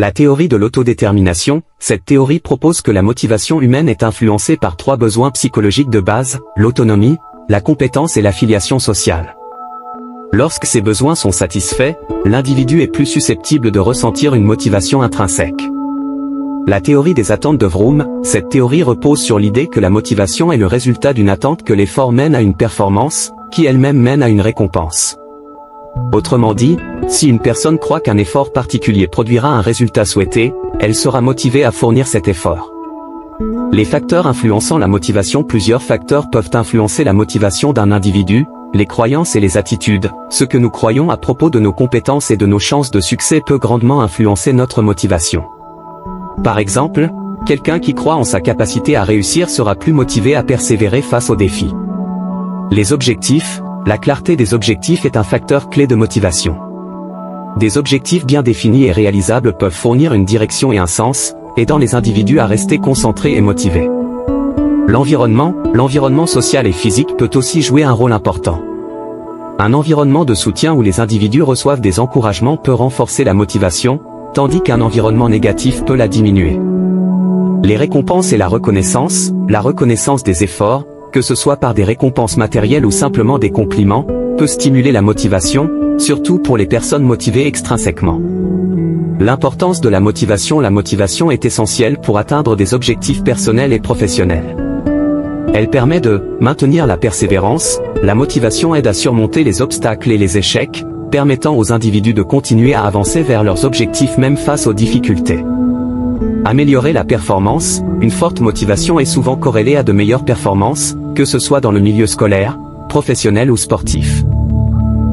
La théorie de l'autodétermination, cette théorie propose que la motivation humaine est influencée par 3 besoins psychologiques de base, l'autonomie, la compétence et l'affiliation sociale. Lorsque ces besoins sont satisfaits, l'individu est plus susceptible de ressentir une motivation intrinsèque. La théorie des attentes de Vroom, cette théorie repose sur l'idée que la motivation est le résultat d'une attente que l'effort mène à une performance, qui elle-même mène à une récompense. Autrement dit, si une personne croit qu'un effort particulier produira un résultat souhaité, elle sera motivée à fournir cet effort. Les facteurs influençant la motivation. Plusieurs facteurs peuvent influencer la motivation d'un individu, les croyances et les attitudes. Ce que nous croyons à propos de nos compétences et de nos chances de succès peut grandement influencer notre motivation. Par exemple, quelqu'un qui croit en sa capacité à réussir sera plus motivé à persévérer face aux défis. Les objectifs, la clarté des objectifs est un facteur clé de motivation. Des objectifs bien définis et réalisables peuvent fournir une direction et un sens, aidant les individus à rester concentrés et motivés. L'environnement social et physique peut aussi jouer un rôle important. Un environnement de soutien où les individus reçoivent des encouragements peut renforcer la motivation, tandis qu'un environnement négatif peut la diminuer. Les récompenses et la reconnaissance des efforts, que ce soit par des récompenses matérielles ou simplement des compliments, peut stimuler la motivation, surtout pour les personnes motivées extrinsèquement. L'importance de la motivation est essentielle pour atteindre des objectifs personnels et professionnels. Elle permet de maintenir la persévérance, la motivation aide à surmonter les obstacles et les échecs, permettant aux individus de continuer à avancer vers leurs objectifs même face aux difficultés. Améliorer la performance, une forte motivation est souvent corrélée à de meilleures performances, que ce soit dans le milieu scolaire, professionnel ou sportif.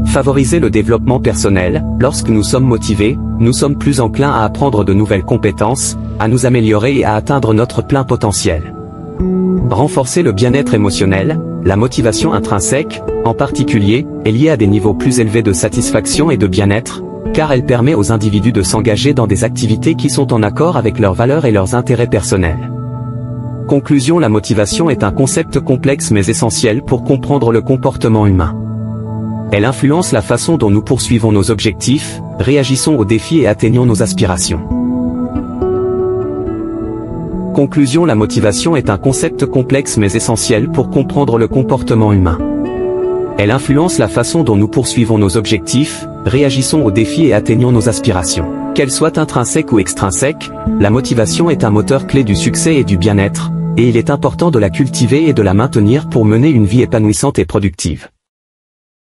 Favoriser le développement personnel, lorsque nous sommes motivés, nous sommes plus enclins à apprendre de nouvelles compétences, à nous améliorer et à atteindre notre plein potentiel. Renforcer le bien-être émotionnel, la motivation intrinsèque, en particulier, est liée à des niveaux plus élevés de satisfaction et de bien-être, car elle permet aux individus de s'engager dans des activités qui sont en accord avec leurs valeurs et leurs intérêts personnels. Conclusion. La motivation est un concept complexe mais essentiel pour comprendre le comportement humain. Elle influence la façon dont nous poursuivons nos objectifs, réagissons aux défis et atteignons nos aspirations. Conclusion. La motivation est un concept complexe mais essentiel pour comprendre le comportement humain. Elle influence la façon dont nous poursuivons nos objectifs, réagissons aux défis et atteignons nos aspirations. Qu'elle soit intrinsèque ou extrinsèque, la motivation est un moteur clé du succès et du bien-être, et il est important de la cultiver et de la maintenir pour mener une vie épanouissante et productive.